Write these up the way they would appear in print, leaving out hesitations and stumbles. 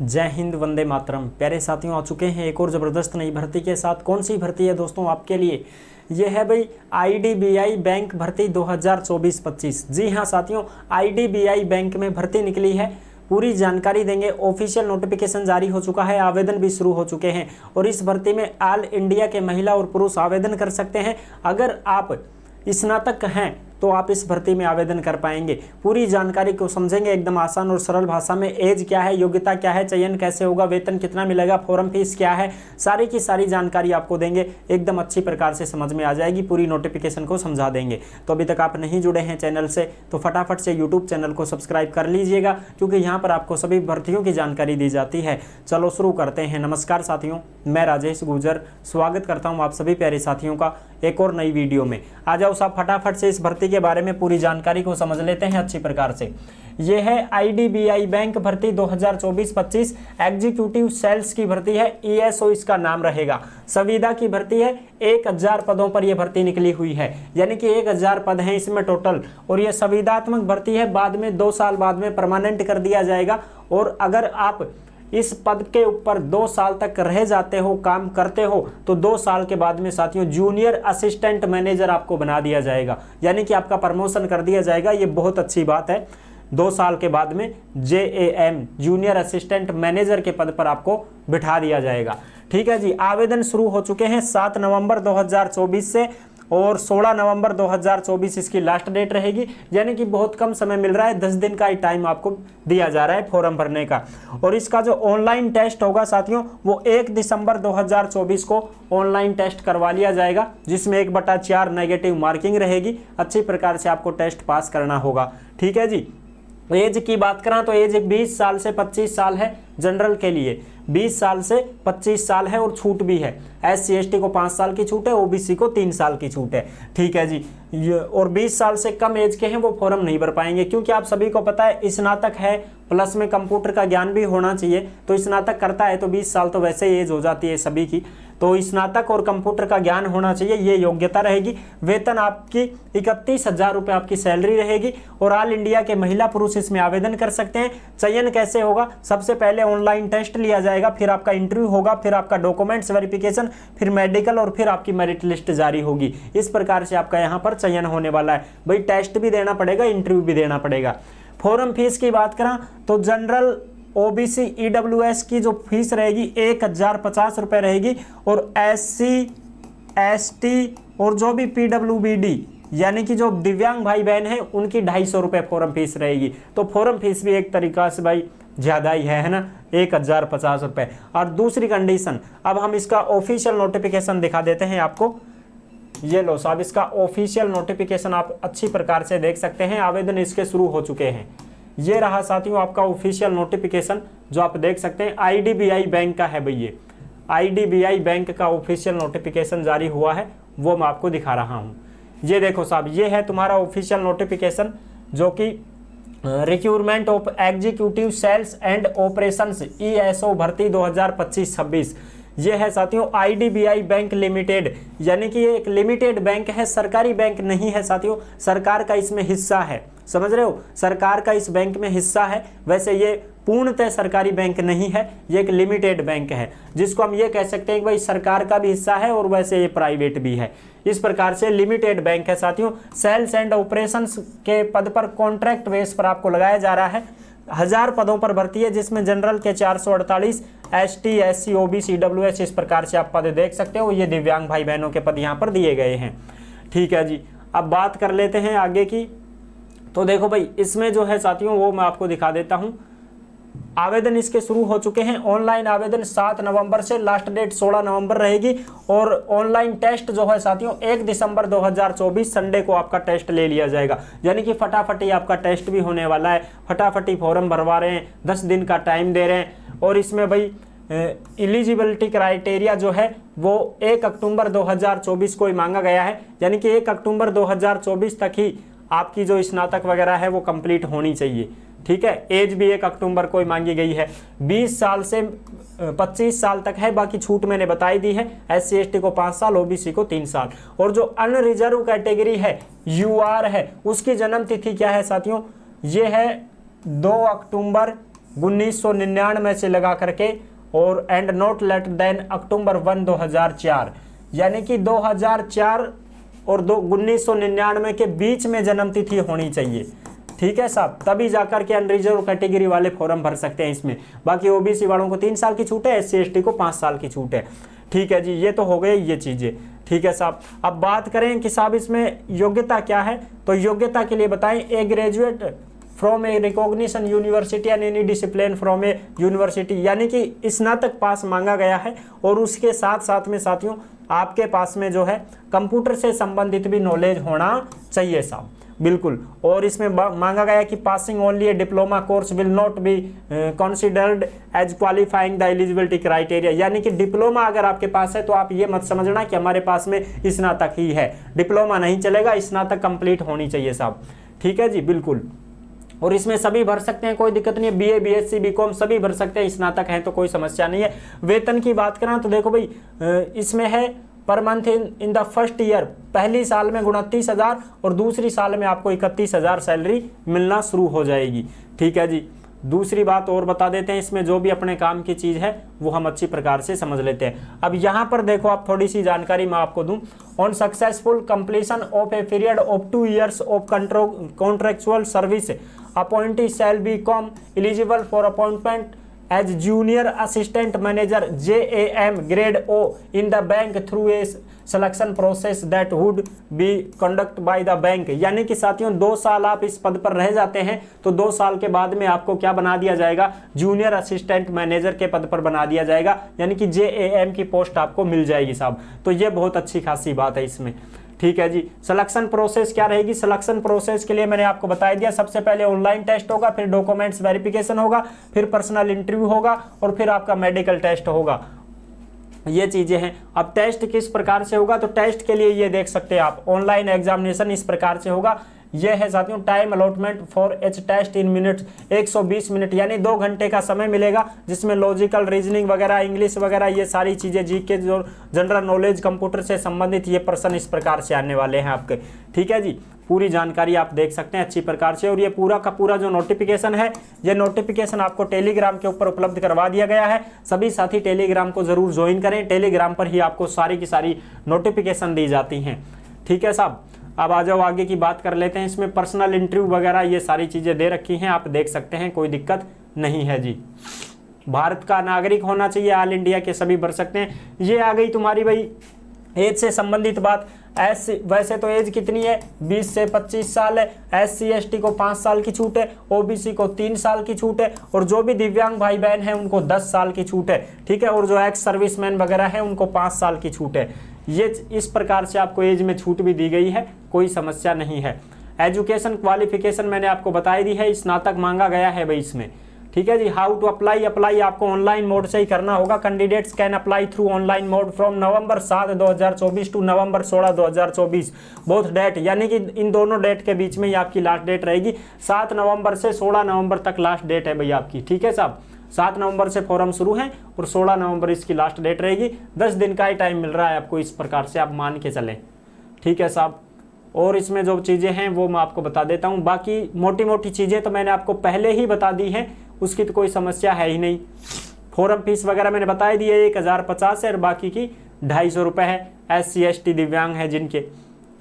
जय हिंद, वंदे मातरम। प्यारे साथियों, आ चुके हैं एक और ज़बरदस्त नई भर्ती के साथ। कौन सी भर्ती है दोस्तों आपके लिए? ये है भाई आईडीबीआई बैंक भर्ती 2024-25। जी हाँ साथियों, आईडीबीआई बैंक में भर्ती निकली है। पूरी जानकारी देंगे। ऑफिशियल नोटिफिकेशन जारी हो चुका है, आवेदन भी शुरू हो चुके हैं और इस भर्ती में ऑल इंडिया के महिला और पुरुष आवेदन कर सकते हैं। अगर आप स्नातक हैं तो आप इस भर्ती में आवेदन कर पाएंगे। पूरी जानकारी को समझेंगे एकदम आसान और सरल भाषा में। एज क्या है, योग्यता क्या है, चयन कैसे होगा, वेतन कितना मिलेगा, फॉर्म फीस क्या है, सारी की सारी जानकारी आपको देंगे। एकदम अच्छी प्रकार से समझ में आ जाएगी, पूरी नोटिफिकेशन को समझा देंगे। तो अभी तक आप नहीं जुड़े हैं चैनल से तो फटाफट से यूट्यूब चैनल को सब्सक्राइब कर लीजिएगा, क्योंकि यहाँ पर आपको सभी भर्तियों की जानकारी दी जाती है। चलो शुरू करते हैं। नमस्कार साथियों, मैं राजेश गुर्जर स्वागत करता हूँ आप सभी प्यारे साथियों का एक और नई वीडियो में। आ जाओ साहब, फटाफट से इस भर्ती के बारे में पूरी जानकारी को समझ लेते हैं अच्छी प्रकार से। ये है आईडीबीआई बैंक भर्ती 2024-25 एग्जीक्यूटिव सेल्स की भर्ती है। ईएसओ इसका नाम रहेगा। संविदा की भर्ती है। 1000 पदों पर यह भर्ती निकली हुई है, यानी कि 1000 पद हैं इसमें टोटल। और यह संविदात्मक भर्ती है। बाद में 2 साल बाद में परमानेंट कर दिया जाएगा। और अगर आप इस पद के ऊपर 2 साल तक रह जाते हो, काम करते हो, तो 2 साल के बाद में साथियों जूनियर असिस्टेंट मैनेजर आपको बना दिया जाएगा, यानी कि आपका प्रमोशन कर दिया जाएगा। ये बहुत अच्छी बात है। 2 साल के बाद में JAM जूनियर असिस्टेंट मैनेजर के पद पर आपको बिठा दिया जाएगा। ठीक है जी। आवेदन शुरू हो चुके हैं 7 नवंबर 2024 से और 16 नवंबर 2024 इसकी लास्ट डेट रहेगी, यानी कि बहुत कम समय मिल रहा है। 10 दिन का ही टाइम आपको दिया जा रहा है फॉर्म भरने का। और इसका जो ऑनलाइन टेस्ट होगा साथियों, वो 1 दिसंबर 2024 को ऑनलाइन टेस्ट करवा लिया जाएगा, जिसमें 1/4 नेगेटिव मार्किंग रहेगी। अच्छी प्रकार से आपको टेस्ट पास करना होगा। ठीक है जी। एज की बात करें तो एज 20 साल से 25 साल है जनरल के लिए, 20 साल से 25 साल है। और छूट भी है। SC/ST को 5 साल की छूट है, OBC को 3 साल की छूट है। ठीक है जी। और 20 साल से कम एज के हैं वो फॉर्म नहीं भर पाएंगे, क्योंकि आप सभी को पता है स्नातक है, प्लस में कंप्यूटर का ज्ञान भी होना चाहिए। तो स्नातक करता है तो 20 साल तो वैसे ही एज हो जाती है सभी की। तो स्नातक और कंप्यूटर का ज्ञान होना चाहिए, ये योग्यता रहेगी। वेतन आपकी 31,000 रुपये आपकी सैलरी रहेगी। और ऑल इंडिया के महिला पुरुष इसमें आवेदन कर सकते हैं। चयन कैसे होगा? सबसे पहले ऑनलाइन टेस्ट लिया जाएगा, फिर आपका इंटरव्यू होगा, फिर आपका डॉक्यूमेंट्स वेरिफिकेशन, फिर मेडिकल और फिर आपकी मेरिट लिस्ट जारी होगी। इस प्रकार से आपका यहाँ पर चयन होने वाला है। भाई टेस्ट भी देना पड़ेगा, इंटरव्यू भी देना पड़ेगा। फॉर्म फीस की बात करें तो जनरल, OBC, EWS की जो फीस रहेगी 1050 रुपये रहेगी। और SC/ST और जो भी PWBD यानी कि जो दिव्यांग भाई बहन हैं उनकी 250 रुपये फॉर्म फीस रहेगी। तो फॉर्म फीस भी एक तरीका से भाई ज़्यादा ही है ना, 1050 रुपये। और दूसरी कंडीशन, अब हम इसका ऑफिशियल नोटिफिकेशन दिखा देते हैं आपको। ये लो साहब, इसका ऑफिशियल नोटिफिकेशन आप अच्छी प्रकार से देख सकते हैं। आवेदन इसके शुरू हो चुके हैं। ये रहा साथियों आपका ऑफिशियल नोटिफिकेशन जो आप देख सकते हैं। आईडीबीआई बैंक का है भाई, ये आईडीबीआई बैंक का ऑफिशियल नोटिफिकेशन जारी हुआ है, वो मैं आपको दिखा रहा हूँ। ये देखो साहब, ये है तुम्हारा ऑफिशियल नोटिफिकेशन, जो कि recruitment of executive sales and operations ESO भर्ती 2025-26। ये है साथियों आईडीबीआई बैंक लिमिटेड, यानी कि ये एक लिमिटेड बैंक है, सरकारी बैंक नहीं है साथियों। सरकार का इसमें हिस्सा है, समझ रहे हो, सरकार का इस बैंक में हिस्सा है। वैसे ये पूर्णतः सरकारी बैंक नहीं है, ये एक लिमिटेड बैंक है, जिसको हम ये कह सकते हैं कि भाई सरकार का भी हिस्सा है और वैसे ये प्राइवेट भी है। इस प्रकार से लिमिटेड बैंक है साथियों। सेल्स एंड ऑपरेशंस के पद पर कॉन्ट्रैक्ट बेस पर आपको लगाया जा रहा है। 1000 पदों पर भर्ती है, जिसमें जनरल के 448, ST, SC, OBC, EWS इस प्रकार से आप पद देख सकते हो। ये दिव्यांग भाई बहनों के पद यहाँ पर दिए गए हैं। ठीक है जी। अब बात कर लेते हैं आगे की। तो देखो भाई, इसमें जो है साथियों वो मैं आपको दिखा देता हूँ। आवेदन इसके शुरू हो चुके हैं। ऑनलाइन आवेदन 7 नवंबर से, लास्ट डेट 16 नवंबर रहेगी। और ऑनलाइन टेस्ट जो है साथियों 1 दिसंबर 2024 संडे को आपका टेस्ट ले लिया जाएगा, यानी कि फटाफट ही आपका टेस्ट भी होने वाला है। फटाफट ही फॉर्म भरवा रहे हैं, 10 दिन का टाइम दे रहे हैं। और इसमें भाई एलिजिबिलिटी क्राइटेरिया जो है वो 1 अक्टूबर 2024 को ही मांगा गया है, यानी कि 1 अक्टूबर 2024 तक ही आपकी जो स्नातक वगैरह है वो कंप्लीट होनी चाहिए। ठीक है। एज भी 1 अक्टूबर को ही मांगी गई है। 20 साल से 25 साल तक है, बाकी छूट मैंने बताई दी है। SC/ST को 5 साल, OBC को 3 साल। और जो अनरिजर्व कैटेगरी है, UR है, उसकी जन्म तिथि क्या है साथियों? ये है 2 अक्टूबर 1999 से लगा करके और and not late than October 1 2004, यानी कि 2004 और 1999 के बीच में जन्म तिथि होनी चाहिए। ठीक है साहब, तभी जाकर के अनरिजर्व कैटेगरी वाले फॉर्म भर सकते हैं इसमें। बाकी ओबीसी वालों को 3 साल की छूट है, SC ST को 5 साल की छूट है। ठीक है जी, ये तो हो गए ये चीज़ें। ठीक है साहब, अब बात करें कि साहब इसमें योग्यता क्या है, तो योग्यता के लिए बताएं a graduate from a recognition university and any discipline from a university, यानी कि स्नातक पास मांगा गया है। और उसके साथ साथ में साथियों आपके पास में जो है कंप्यूटर से संबंधित भी नॉलेज होना चाहिए साहब, बिल्कुल। और इसमें मांगा गया कि passing only a diploma course will not be considered as qualifying the eligibility criteria, यानी कि डिप्लोमा अगर आपके पास है तो आप ये मत समझना कि हमारे पास में स्नातक ही है, डिप्लोमा नहीं चलेगा, स्नातक कंप्लीट होनी चाहिए साहब। ठीक है जी, बिल्कुल। और इसमें सभी भर सकते हैं, कोई दिक्कत नहीं है, BA BSc BCom सभी भर सकते हैं, स्नातक हैं तो कोई समस्या नहीं है। वेतन की बात करें तो देखो भाई इसमें है per month in the first year, पहली साल में 29,000 और दूसरी साल में आपको 31,000 सैलरी मिलना शुरू हो जाएगी। ठीक है जी। दूसरी बात और बता देते हैं, इसमें जो भी अपने काम की चीज़ है वो हम अच्छी प्रकार से समझ लेते हैं। अब यहाँ पर देखो आप थोड़ी सी जानकारी मैं आपको दूं। On successful completion of a period of 2 years of contractual service appointee shall become eligible for appointment as junior assistant manager JAM grade O in the bank through a selection process that would be conduct by the bank, यानी कि साथियों 2 साल आप इस पद पर रह जाते हैं तो 2 साल के बाद में आपको क्या बना दिया जाएगा, जूनियर असिस्टेंट मैनेजर के पद पर बना दिया जाएगा, यानी कि JAM की पोस्ट आपको मिल जाएगी साहब। तो ये बहुत अच्छी खासी बात है इसमें। ठीक है जी। सिलेक्शन प्रोसेस क्या रहेगी, सिलेक्शन प्रोसेस के लिए मैंने आपको बता दिया, सबसे पहले ऑनलाइन टेस्ट होगा, फिर डॉक्यूमेंट्स वेरिफिकेशन होगा, फिर पर्सनल इंटरव्यू होगा और फिर आपका मेडिकल टेस्ट होगा। ये चीजें हैं। अब टेस्ट किस प्रकार से होगा, तो टेस्ट के लिए ये देख सकते हैं आप, ऑनलाइन एग्जामिनेशन इस प्रकार से होगा। यह है साथियों time allotment for each test in minutes, 120 minute यानी 2 घंटे का समय मिलेगा, जिसमें लॉजिकल रीजनिंग वगैरह, इंग्लिश वगैरह ये सारी चीज़ें, जीके जो जनरल नॉलेज कंप्यूटर से संबंधित ये प्रश्न इस प्रकार से आने वाले हैं आपके। ठीक है जी, पूरी जानकारी आप देख सकते हैं अच्छी प्रकार से। और ये पूरा का पूरा जो नोटिफिकेशन है, ये नोटिफिकेशन आपको टेलीग्राम के ऊपर उपलब्ध करवा दिया गया है। सभी साथी टेलीग्राम को जरूर ज्वाइन करें, टेलीग्राम पर ही आपको सारी की सारी नोटिफिकेशन दी जाती हैं। ठीक है साहब, अब आ जाओ आगे की बात कर लेते हैं। इसमें पर्सनल इंटरव्यू वगैरह ये सारी चीज़ें दे रखी हैं, आप देख सकते हैं, कोई दिक्कत नहीं है जी। भारत का नागरिक होना चाहिए, ऑल इंडिया के सभी भर सकते हैं। ये आ गई तुम्हारी भाई एज से संबंधित बात। वैसे तो एज कितनी है, 20 से 25 साल है। SC ST को 5 साल की छूट है, OBC को 3 साल की छूट है, और जो भी दिव्यांग भाई बहन हैं उनको 10 साल की छूट है। ठीक है, और जो एक्स सर्विसमैन वगैरह है उनको 5 साल की छूट है। ये इस प्रकार से आपको एज में छूट भी दी गई है, कोई समस्या नहीं है। एजुकेशन क्वालिफिकेशन मैंने आपको बताई दी है, स्नातक मांगा गया है भाई इसमें। ठीक है जी। हाउ टू अप्लाई आपको ऑनलाइन मोड से ही करना होगा। Candidates can apply through online mode from November 7 2024 to November 16 2024 both date, यानी कि इन दोनों डेट के बीच में ही आपकी लास्ट डेट रहेगी। 7 नवंबर से 16 नवंबर तक लास्ट डेट है भाई आपकी। ठीक है साहब, 7 नवंबर से फॉर्म शुरू है और 16 नवंबर इसकी लास्ट डेट रहेगी। 10 दिन का ही टाइम मिल रहा है आपको, इस प्रकार से आप मान के चलें। ठीक है साहब, और इसमें जो चीज़ें हैं वो मैं आपको बता देता हूँ। बाकी मोटी मोटी चीज़ें तो मैंने आपको पहले ही बता दी हैं, उसकी तो कोई समस्या है ही नहीं। फॉर्म फीस वगैरह मैंने बताई दी है, 1050 है और बाकी की 250 रुपये है। SC ST दिव्यांग है जिनके,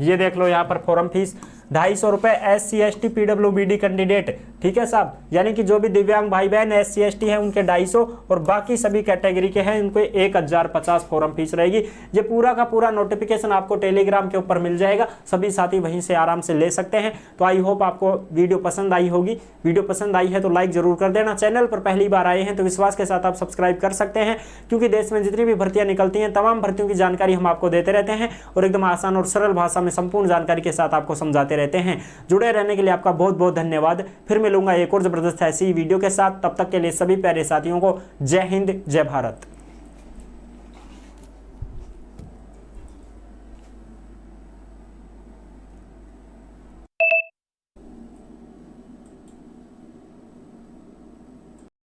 ये देख लो यहाँ पर फॉर्म फीस 250 रुपये। SC ST PWBD कैंडिडेट, ठीक है साहब, यानी कि जो भी दिव्यांग भाई बहन SC ST हैं उनके 250 और बाकी सभी कैटेगरी के हैं उनको 1050 फॉर्म फीस रहेगी। ये पूरा का पूरा नोटिफिकेशन आपको टेलीग्राम के ऊपर मिल जाएगा, सभी साथी वहीं से आराम से ले सकते हैं। तो आई होप आपको वीडियो पसंद आई होगी। वीडियो पसंद आई है तो लाइक जरूर कर देना। चैनल पर पहली बार आए हैं तो विश्वास के साथ आप सब्सक्राइब कर सकते हैं, क्योंकि देश में जितनी भी भर्तियां निकलती हैं तमाम भर्तियों की जानकारी हम आपको देते रहते हैं और एकदम आसान और सरल भाषा में संपूर्ण जानकारी के साथ आपको समझाते रहते हैं। जुड़े रहने के लिए आपका बहुत बहुत धन्यवाद। फिर मिलूंगा एक और जबरदस्त ऐसी वीडियो के साथ, तब तक के लिए सभी प्यारे साथियों को जय हिंद, जय भारत।